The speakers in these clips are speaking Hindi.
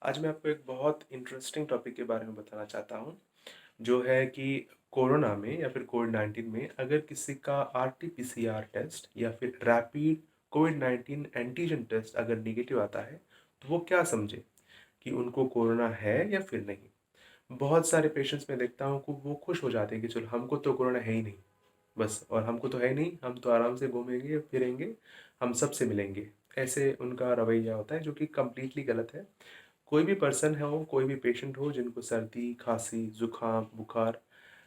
आज मैं आपको एक बहुत इंटरेस्टिंग टॉपिक के बारे में बताना चाहता हूँ, जो है कि कोरोना में या फिर कोविड-19 में अगर किसी का आरटी-पीसीआर टेस्ट या फिर रैपिड कोविड-19 एंटीजन टेस्ट अगर नेगेटिव आता है, तो वो क्या समझे कि उनको कोरोना है या फिर नहीं। बहुत सारे पेशेंट्स मैं देखता हूँ कि वो खुश हो जाते हैं कि चलो हमको तो कोरोना है ही नहीं, बस और हमको तो है ही नहीं, हम तो आराम से घूमेंगे, फिरेंगे, हम सबसे मिलेंगे। ऐसे उनका रवैया होता है जो कि कंप्लीटली गलत है। कोई भी पर्सन हो, कोई भी पेशेंट हो जिनको सर्दी, खाँसी, ज़ुकाम, बुखार,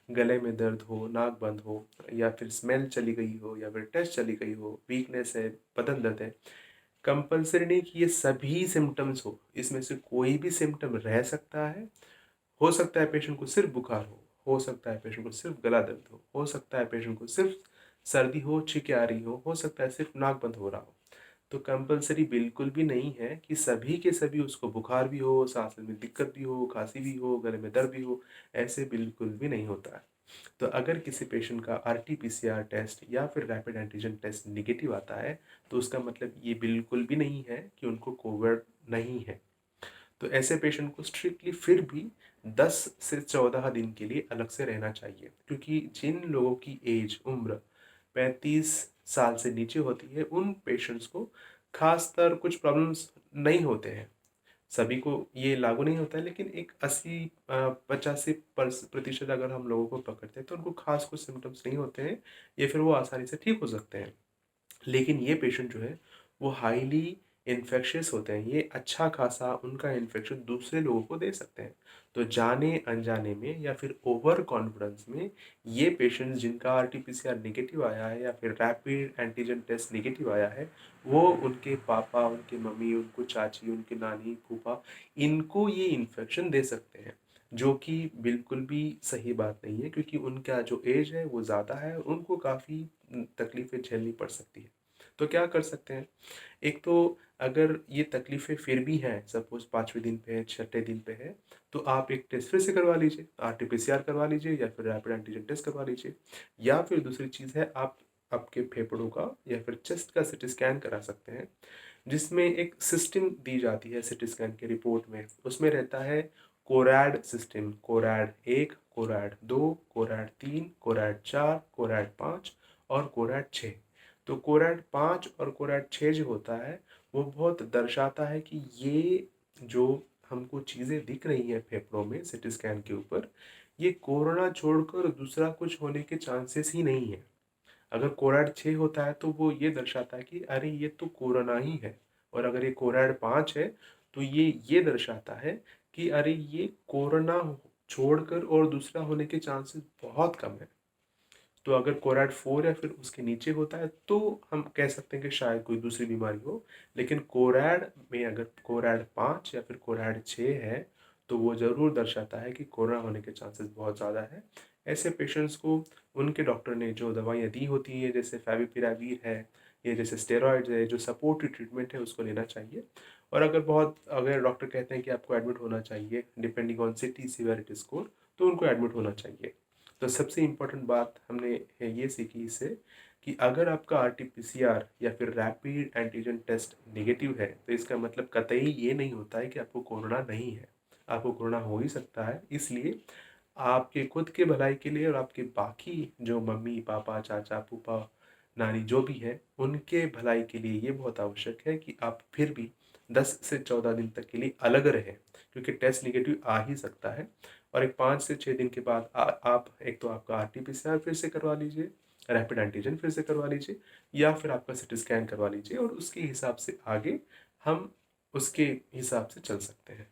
गले में दर्द हो, नाक बंद हो या फिर स्मेल चली गई हो या फिर टेस्ट चली गई हो, वीकनेस है, बदन दर्द है, कंपल्सरी नहीं कि ये सभी सिम्पटम्स हो, इसमें से कोई भी सिम्पटम रह सकता है। हो सकता है पेशेंट को सिर्फ़ बुखार हो सकता है पेशेंट को सिर्फ़ गला दर्द हो सकता है पेशेंट को सिर्फ़ सर्दी हो, छींकें आ रही हो सकता है सिर्फ़ नाक बंद हो रहा हो। तो कंपल्सरी बिल्कुल भी नहीं है कि सभी के सभी उसको बुखार भी हो, साँस लेने में दिक्कत भी हो, खाँसी भी हो, गले में दर्द भी हो, ऐसे बिल्कुल भी नहीं होता है। तो अगर किसी पेशेंट का आरटी-पीसीआर टेस्ट या फिर रैपिड एंटीजन टेस्ट नेगेटिव आता है, तो उसका मतलब ये बिल्कुल भी नहीं है कि उनको कोविड नहीं है। तो ऐसे पेशेंट को स्ट्रिक्टली फिर भी 10 से 14 दिन के लिए अलग से रहना चाहिए, क्योंकि जिन लोगों की उम्र 35 साल से नीचे होती है, उन पेशेंट्स को खासतर कुछ प्रॉब्लम्स नहीं होते हैं। सभी को ये लागू नहीं होता है, लेकिन एक 80 85 प्रतिशत अगर हम लोगों को पकड़ते हैं तो उनको खास कुछ सिम्टम्स नहीं होते हैं, या फिर वो आसानी से ठीक हो सकते हैं। लेकिन ये पेशेंट जो है वो हाईली इन्फेक्शियस होते हैं, ये अच्छा खासा उनका इन्फेक्शन दूसरे लोगों को दे सकते हैं। तो जाने-अनजाने में या फिर ओवर कॉन्फिडेंस में ये पेशेंट्स जिनका आरटी-पीसीआर नेगेटिव आया है या फिर रैपिड एंटीजन टेस्ट नेगेटिव आया है, वो उनके पापा, उनकी मम्मी, उनको चाची, उनकी नानी, फूफा, इनको ये इन्फेक्शन दे सकते हैं। जो कि बिल्कुल भी सही बात नहीं है, क्योंकि उनका जो एज है वो ज़्यादा है, उनको काफ़ी तकलीफ़ें झेलनी पड़ सकती है। तो क्या कर सकते हैं? एक तो अगर ये तकलीफ़ें फिर भी हैं, सपोज़ 5वें दिन पे है, 6ठे दिन पे है, तो आप एक टेस्ट फिर से करवा लीजिए, आरटी-पीसीआर करवा लीजिए या फिर रैपिड एंटीजन टेस्ट करवा लीजिए। या फिर दूसरी चीज़ है, आप आपके फेफड़ों का या फिर चेस्ट का सीटी स्कैन करा सकते हैं, जिसमें एक सिस्टम दी जाती है सीटी स्कैन की रिपोर्ट में। उसमें रहता है कोरैड सिस्टम, कोरैड 1, कोरैड 2, कोरैड 3, कोरैड 4, कोरैड 5 और कोरैड 6। तो कोरैड 5 और कोरैड 6 जो होता है, वो बहुत दर्शाता है कि ये जो हमको चीज़ें दिख रही हैं फेफड़ों में सीटी स्कैन के ऊपर, ये कोरोना छोड़कर दूसरा कुछ होने के चांसेस ही नहीं है। अगर कोरैड 6 होता है तो वो ये दर्शाता है कि अरे ये तो कोरोना ही है, और अगर ये कोरैड 5 है तो ये दर्शाता है कि अरे ये कोरोना छोड़कर और दूसरा होने के चांसेस बहुत कम है। तो अगर कोरैड 4 या फिर उसके नीचे होता है तो हम कह सकते हैं कि शायद कोई दूसरी बीमारी हो। लेकिन कोरैड में अगर कोरैड 5 या फिर कोरैड 6 है, तो वो ज़रूर दर्शाता है कि कोरोना होने के चांसेस बहुत ज़्यादा है। ऐसे पेशेंट्स को उनके डॉक्टर ने जो दवाइयाँ दी होती हैं, जैसे फेविपिरावीर है या जैसे स्टेरॉइड्स है, जो सपोर्टिव ट्रीटमेंट है, उसको लेना चाहिए। और अगर डॉक्टर कहते हैं कि आपको एडमिट होना चाहिए depending on city severity score, तो उनको एडमिट होना चाहिए। तो सबसे इम्पोर्टेंट बात हमने ये सीखी इससे कि अगर आपका आरटी-पीसीआर या फिर रैपिड एंटीजन टेस्ट नेगेटिव है, तो इसका मतलब कतई ये नहीं होता है कि आपको कोरोना नहीं है। आपको कोरोना हो ही सकता है, इसलिए आपके खुद के भलाई के लिए और आपके बाकी जो मम्मी, पापा, चाचा, फूफा, नानी जो भी हैं, उनके भलाई के लिए ये बहुत आवश्यक है कि आप फिर भी 10 से 14 दिन तक के लिए अलग रहें, क्योंकि टेस्ट नेगेटिव आ ही सकता है। और एक 5 से 6 दिन के बाद आप एक तो आपका आरटी-पीसीआर फिर से करवा लीजिए, रैपिड एंटीजन फिर से करवा लीजिए, या फिर आपका सीटी स्कैन करवा लीजिए, और उसके हिसाब से आगे हम उसके हिसाब से चल सकते हैं।